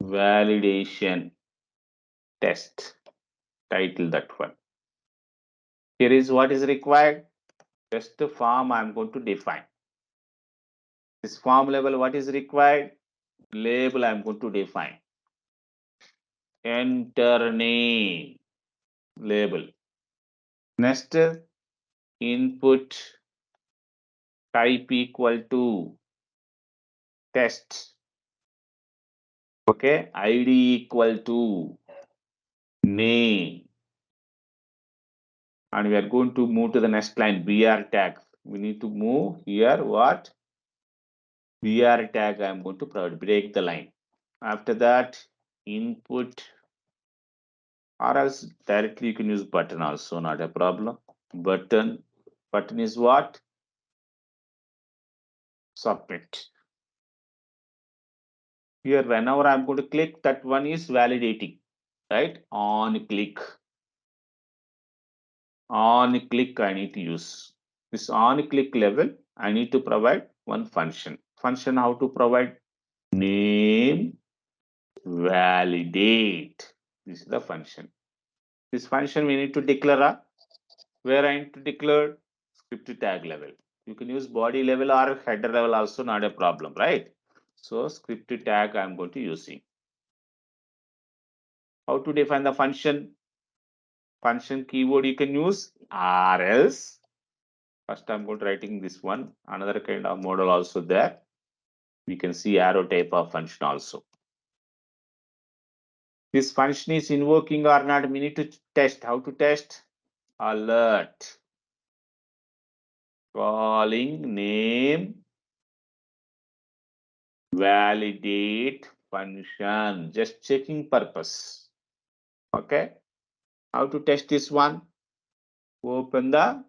validation test. Title that one. Here is what is required. Just the form I am going to define. This form level, what is required? Label I am going to define. Enter name label. Next, input type equal to test. Okay, ID equal to name. And we are going to move to the next line, BR tag. We need to move here what? BR tag I am going to provide, break the line. After that, input, or else directly you can use button also, not a problem. Button is what? Submit. Here, whenever I'm going to click, that one is validating, right? On click I need to use. This on click level, I need to provide one function. Function how to provide? Name validate. This is the function. This function we need to declare where I need to declare script tag level. You can use body level or header level also, not a problem, right? So script tag I'm going to using. How to define the function? Function keyword you can use or else. First I'm going to writing this one. Another kind of model also there. We can see arrow type of function also. This function is invoking or not, we need to test. How to test? Alert. Calling name validate function. Just checking purpose. Okay. How to test this one? Open the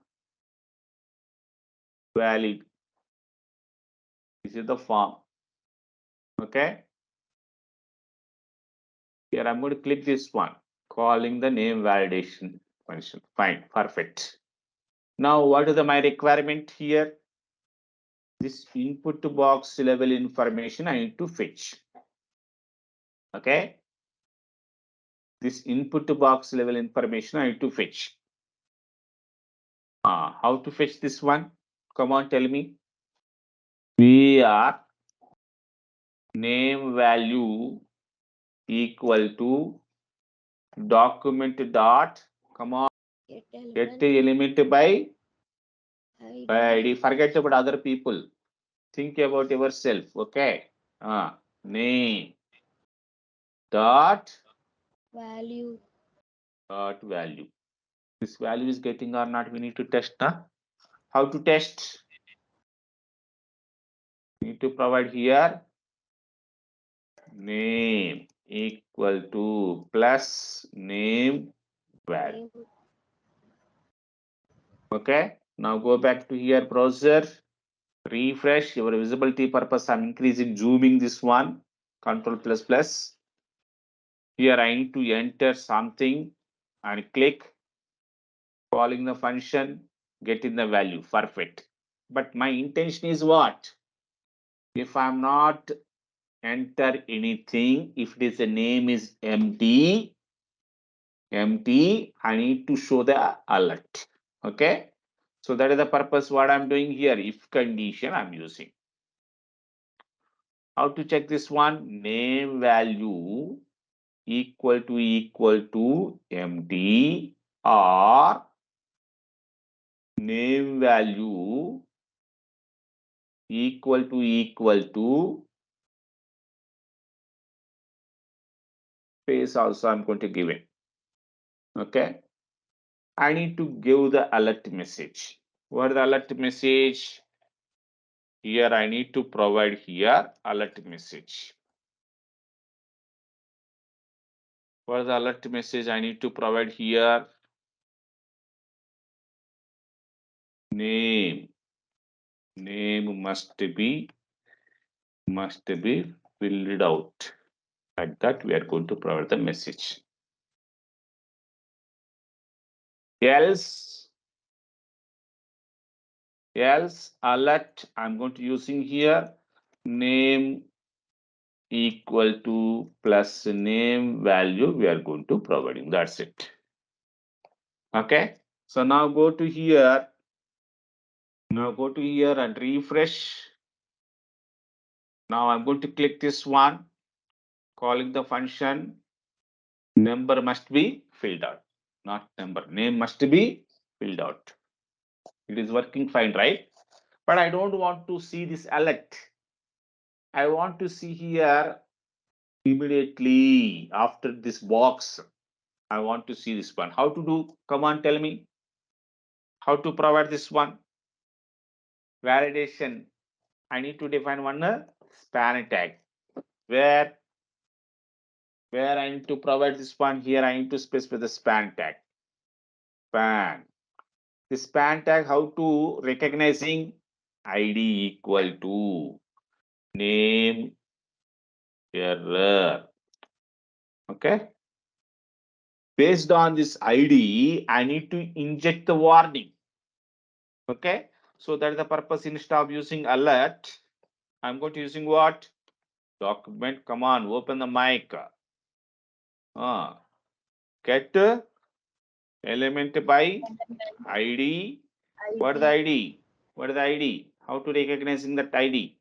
valid. This is the form. Okay. Here I'm going to click this one. Calling the name validation function. Fine. Perfect. Now what is my requirement here? This input box level information I need to fetch. Okay. This input box level information I need to fetch. How to fetch this one? Come on, tell me. We are name value equal to document dot, come on, get element by ID. Forget about other people. Think about yourself. Okay. Name dot value. value. This value is getting or not, we need to test. How to test? We need to provide here name equal to plus name value. Okay. Now go back to here browser. Refresh your visibility purpose. I'm increasing, zooming this one. Control plus plus. Here I need to enter something and click. Calling the function, getting the value. Perfect. But my intention is what? If I'm not enter anything, if this name is empty, I need to show the alert. Okay. So that is the purpose what I'm doing here. If condition I'm using. How to check this one? Name value equal to empty or name value equal to space also I'm going to give it. Okay. I need to give the alert message. What is the alert message? Here I need to provide here alert message. What is the alert message I need to provide here? Name must be filled out. Like that, we are going to provide the message. Else alert, I'm going to using here name equal to plus name value we are going to providing. That's it. Okay. So now go to here. Now go to here and refresh. Now I'm going to click this one, calling the function. Number must be filled out, not number. Name must be filled out. It is working fine, right? But I don't want to see this alert. I want to see here immediately after this box. I want to see this one. How to do? Come on, tell me. How to provide this one? Validation. I need to define one span tag. Where I need to provide this one here, I need to specify the span tag. Span. The span tag, how to recognizing ID equal to name error. Okay. Based on this ID, I need to inject the warning. Okay. So that is the purpose. Instead of using alert, I'm going to using what? Document. Come on, open the mic. Get element by ID. What is the ID? What is the ID? How to recognizing that ID?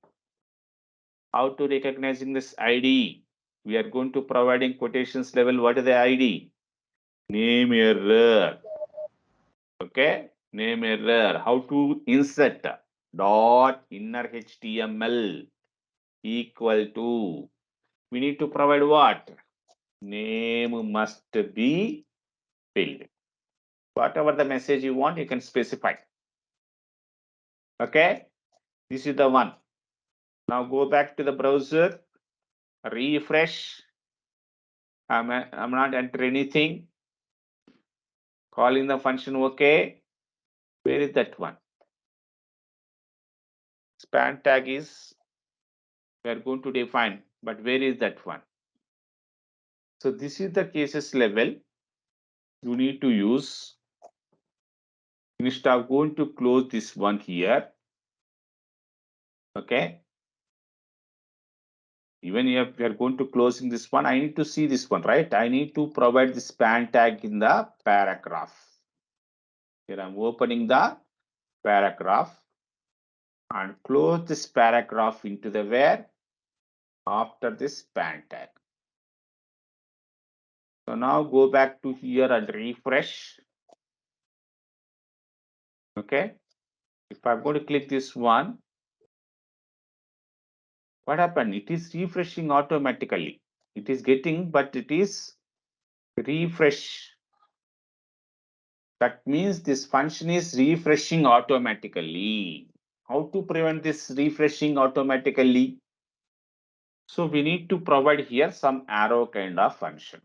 How to recognizing this ID? We are going to providing quotations level. What is the ID? Name error. Okay. Name error. How to insert dot inner HTML equal to. We need to provide what? Name must be filled. Whatever the message you want, you can specify. Okay. This is the one. Now go back to the browser, refresh. I'm not enter anything. Calling the function okay. Where is that one? Span tag is we are going to define, but where is that one? So this is the cases level you need to use. Instead of going to close this one here. Okay. Even if we are going to closing this one, I need to see this one, right? I need to provide the span tag in the paragraph. Here I'm opening the paragraph and close this paragraph into the where after this span tag. So now go back to here and refresh. Okay. If I'm going to click this one, what happened? It is refreshing automatically. It is getting, but it is refresh. That means this function is refreshing automatically. How to prevent this refreshing automatically? So we need to provide here some arrow kind of function.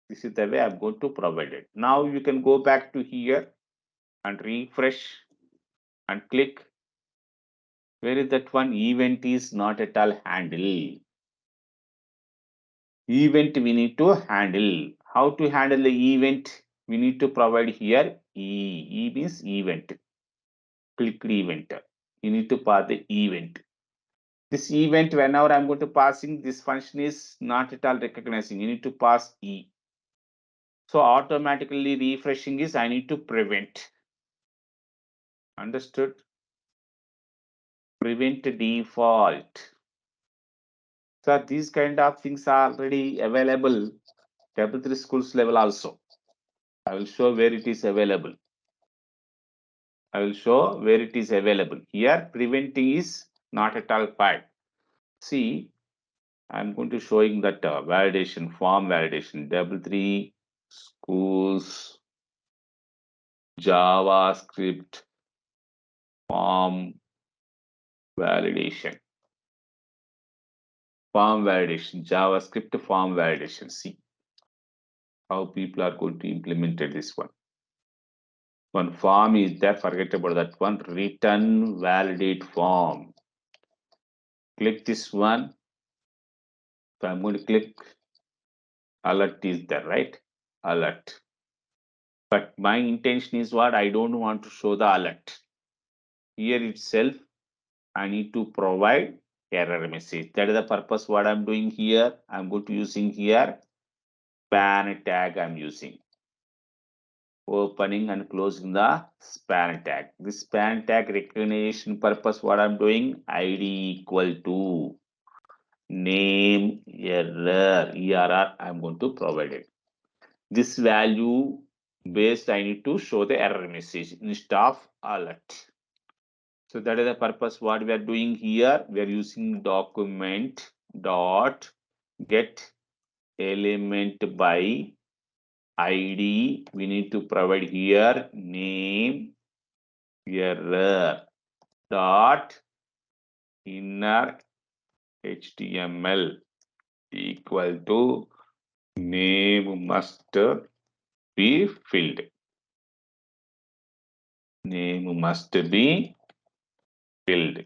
This is the way I'm going to provide it. Now you can go back to here and refresh and click. Where is that one? Event is not at all handle. Event we need to handle. How to handle the event? We need to provide here E. E means event. Clicked event. You need to pass the event. This event, whenever I'm going to passing, this function is not at all recognizing. You need to pass E. So automatically refreshing is I need to prevent. Understood? Prevent default. So these kind of things are already available. Level 3 schools level also. I will show where it is available. I will show where it is available. Here preventing is not at all fine. See, I'm going to showing that validation, form validation, level 3 schools, JavaScript, form validation. Form validation, JavaScript form validation. See how people are going to implement this one. One form is there, forget about that one. Return validate form. Click this one. So I'm going to click alert is there, right? Alert. But my intention is what? I don't want to show the alert. Here itself, I need to provide error message. That is the purpose what I'm doing here. I'm going to using here span tag I'm using. Opening and closing the span tag. This span tag recognition purpose what I'm doing, ID equal to name error, ERR I'm going to provide it. This value based I need to show the error message instead of alert. So that is the purpose what we are doing here. We are using document dot get element by ID. We need to provide here name error dot inner HTML equal to name must be filled. Name must be filled.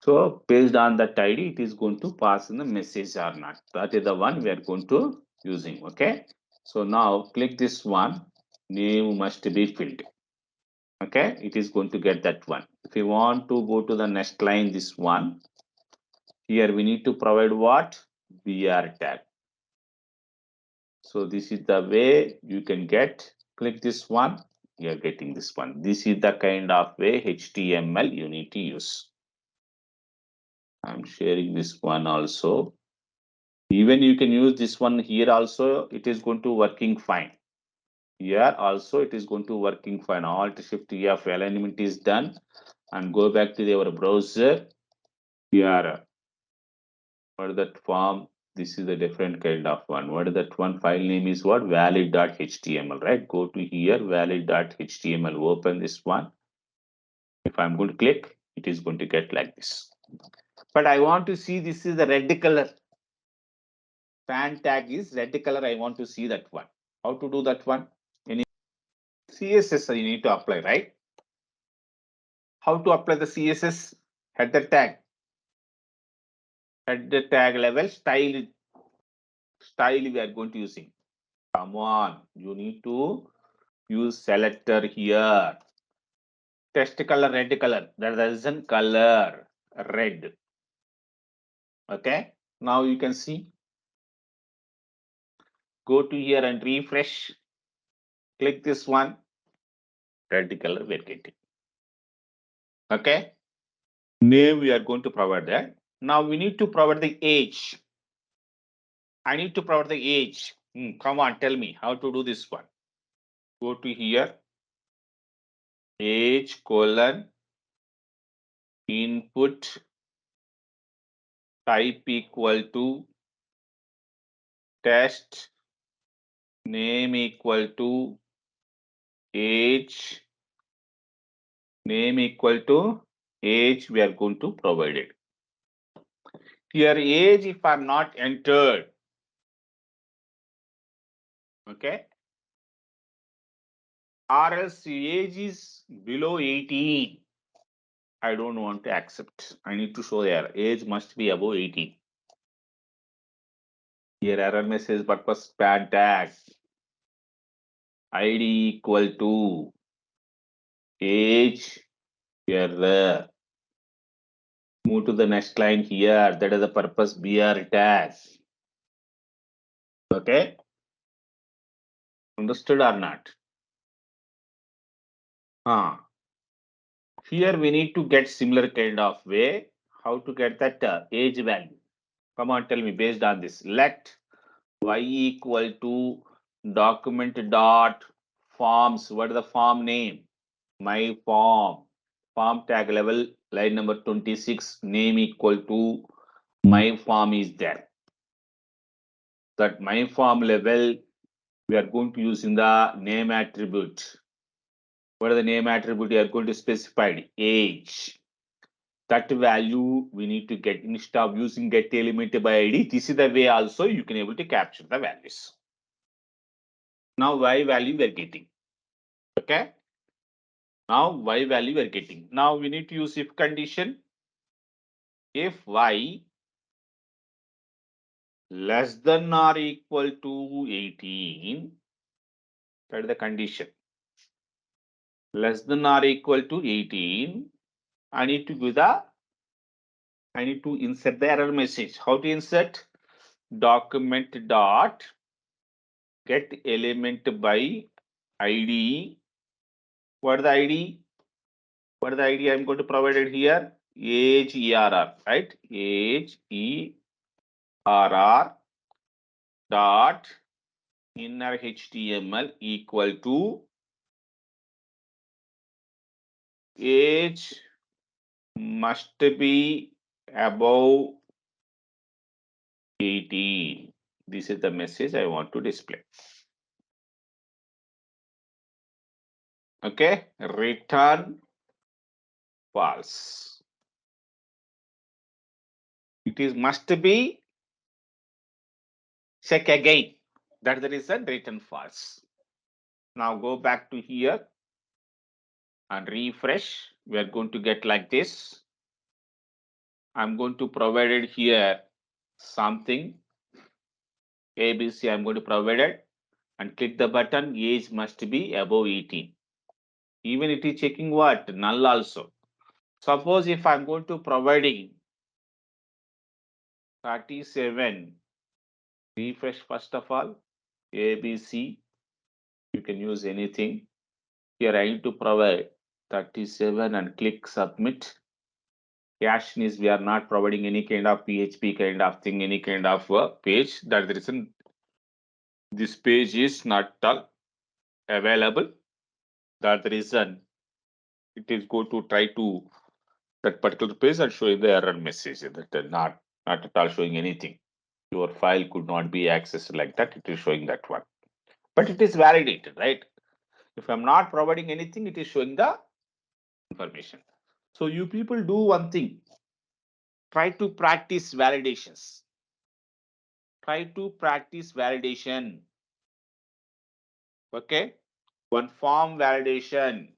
So based on that ID, it is going to pass in the message or not. That is the one we are going to using. Okay. So now click this one. Name must be filled. Okay. It is going to get that one. If you want to go to the next line, this one. Here we need to provide what? BR tag. So this is the way you can get. Click this one. You are getting this one. This is the kind of way HTML you need to use. I'm sharing this one also. Even you can use this one here also, it is going to working fine. Here also it is going to working fine. Alt Shift F alignment is done and go back to your browser. Here, what is that form? This is a different kind of one. What is that one? File name is what? Valid.html, right? Go to here, valid.html. Open this one. If I'm going to click, it is going to get like this. But I want to see this is the red color. Span tag is red color. I want to see that one. How to do that one? Any CSS you need to apply, right? How to apply the CSS? Header tag. Header tag level style we are going to using. Come on, you need to use selector here. Text color red color. That isn't color red. Okay. Now you can see. Go to here and refresh. Click this one. Red color we're getting. Okay. Name we are going to provide that. Now we need to provide the age. I need to provide the age. Come on, tell me how to do this one. Go to here. Age colon input type equal to test name equal to age name equal to age we are going to provide it. Here age if are not entered. Okay. Or else age is below 18. I don't want to accept. I need to show there age must be above 18. Here error message purpose span tag ID equal to age error. Move to the next line here. That is the purpose BR tag. Okay. Understood or not? Here we need to get similar kind of way. How to get that age value? Come on, tell me based on this. Let y equal to document dot forms. What is the form name? My form. Form tag level line number 26. Name equal to my form is there. That my form level we are going to use in the name attribute. What is the name attribute? We are going to specify age. That value we need to get instead of using get element by ID. This is the way also you can able to capture the values. Now y value we are getting. Okay. Now y value we are getting. Now we need to use if condition. If y less than or equal to 18, that is the condition. Less than or equal to 18, I need to insert the error message. How to insert? Document dot get element by ID. What is the ID? What is the ID I'm going to provide it here? Age ERR, right? Age ERR dot inner HTML equal to age must be above 18. This is the message I want to display. Okay, return false. It is must be, check again. That's the reason return false. Now go back to here and refresh. We are going to get like this. I'm going to provide it here something ABC. I'm going to provide it and click the button. Age must be above 18. Even it is checking what? Null also. Suppose if I'm going to providing 37, refresh first of all, ABC, you can use anything. Here I need to provide 37 and click submit. Cache is we are not providing any kind of PHP kind of thing, any kind of page. That's the reason this page is not available. That's the reason it is going to try to that particular page and showing the error message that not at all showing anything. Your file could not be accessed like that. It is showing that one, but it is validated, right? If I'm not providing anything, it is showing the information. So you people do one thing. Try to practice validations. Try to practice validation. Okay. One form validation.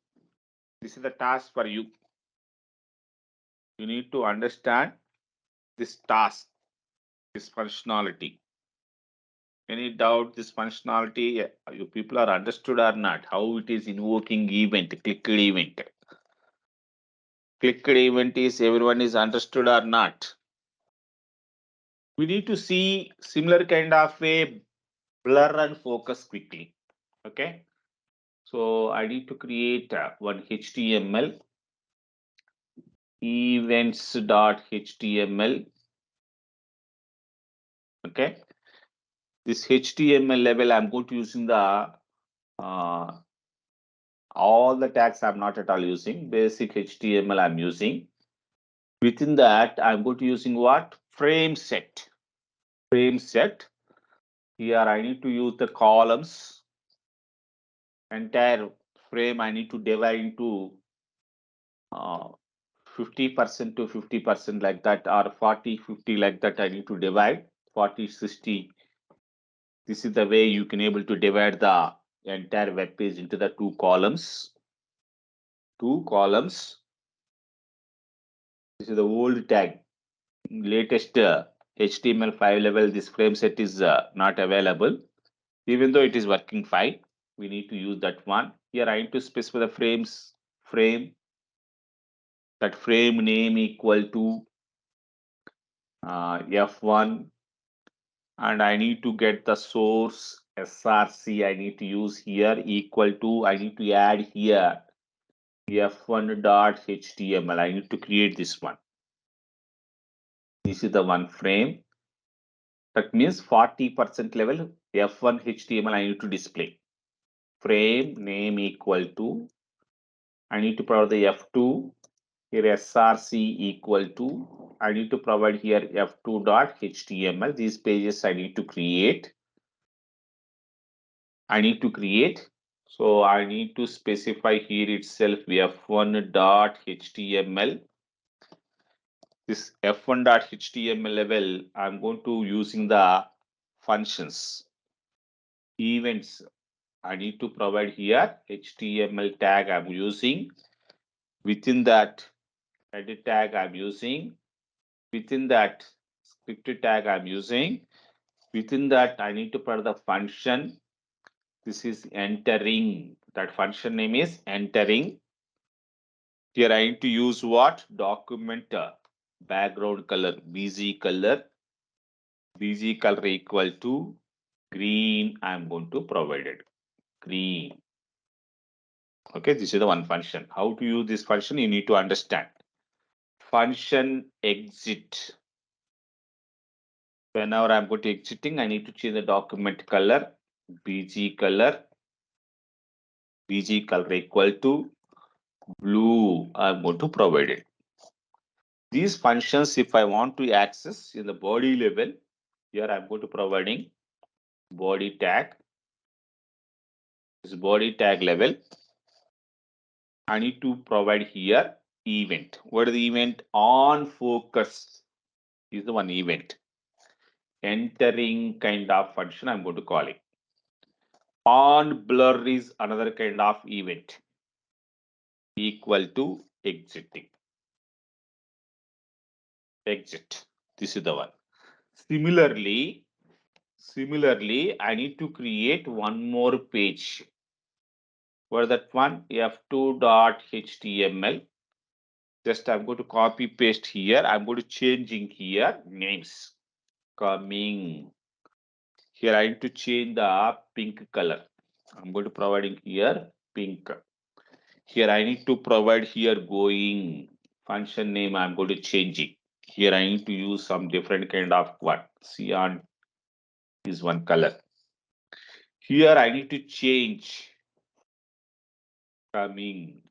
This is the task for you. You need to understand this task, this functionality. Any doubt this functionality, you people are understood or not? How it is invoking event, clicked event. Clicked event is everyone is understood or not? We need to see similar kind of a blur and focus quickly. Okay. So I need to create one HTML events.html. Okay. This HTML level, I'm going to using the all the tags I'm not at all using. Basic HTML I'm using. Within that, I'm going to using what? Frame set. Frame set. Here I need to use the columns. Entire frame I need to divide into 50% to 50% like that, or 40-50 like that. I need to divide 40-60. This is the way you can able to divide the entire web page into the two columns. This is the old tag. Latest HTML5 level, this frame set is not available. Even though it is working fine, we need to use that one. Here I need to specify the frame. That frame name equal to F1, and I need to get the source src. I need to use here equal to, I need to add here f1.html. I need to create this one. This is the one frame. That means 40% level f1 html I need to display. Frame name equal to, I need to provide the f2. Here src equal to, I need to provide here f2.html. These pages I need to create. So I need to specify here itself f1.html. This f1.html level, I'm going to using the functions, events. I need to provide here HTML tag I'm using. Within that edit tag I'm using. Within that script tag I'm using. Within that I need to provide the function. This is entering. That function name is entering. Here I need to use what? Document background color, BG color. BG color equal to green. I am going to provide it. Green. Okay, this is the one function. How to use this function? You need to understand. Function exit. Whenever I'm going to exiting, I need to change the document color. BG color. BG color equal to blue. I'm going to provide it. These functions, if I want to access in the body level, here I'm going to providing body tag. This body tag level. I need to provide here event. What is the event? On focus is the one event. Entering kind of function I'm going to call it. On blur is another kind of event. Equal to exiting. Exit. This is the one. Similarly, I need to create one more page. For that one? F2.html. Just I'm going to copy paste here. I'm going to changing here names. Coming. Here I need to change the pink color. I'm going to providing here pink. Here I need to provide here going. Function name I'm going to change it. Here I need to use some different kind of what? Cyan is one color. Here I need to change coming.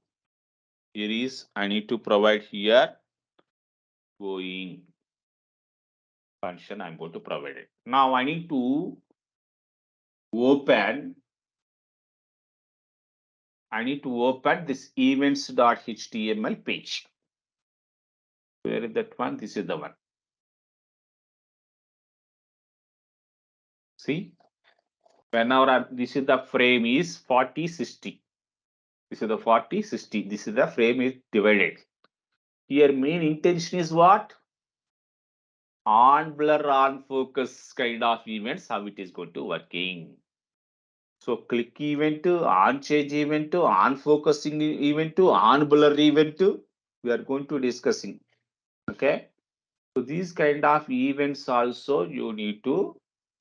Here is I need to provide here going function. I'm going to provide it. Now I need to open. I need to open this events.html page. Where is that one? This is the one. See, whenever this is the frame is 40-60. This is the 40-60. This is the frame is divided. Here main intention is what? On blur, on focus kind of events, how it is going to working. So click event, on change event, on focusing event, on blur event, we are going to discussing. Okay. So these kind of events also you need to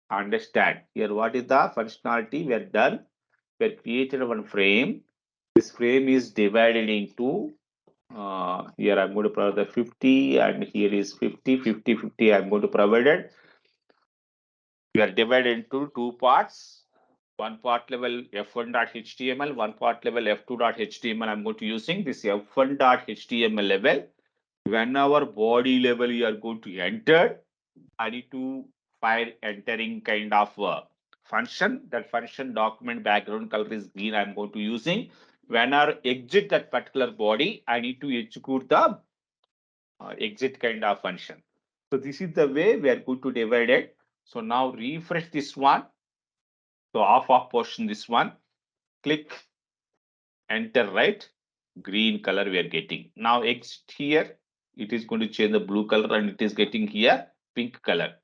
understand. Here what is the functionality we are done? We have created one frame. This frame is divided into here I'm going to provide the 50 and here is 50, 50, 50. I'm going to provide it. We are divided into two parts. One part level f1.html, one part level f2.html. I'm going to using this f1.html level. Whenever body level you are going to enter, I need to file entering kind of function. That function document background color is green. I'm going to using. When I exit that particular body, I need to execute the exit kind of function. So this is the way we are going to divide it. So now refresh this one. So off portion this one. Click enter, right? Green color we are getting. Now exit here. It is going to change the blue color and it is getting here pink color,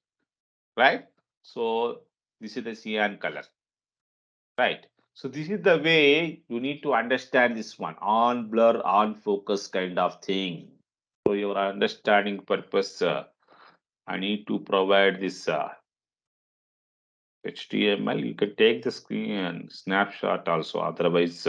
right? So this is the cyan color, right? So this is the way you need to understand this one, on blur, on focus kind of thing. So your understanding purpose, I need to provide this HTML. You can take the screen and snapshot also. Otherwise,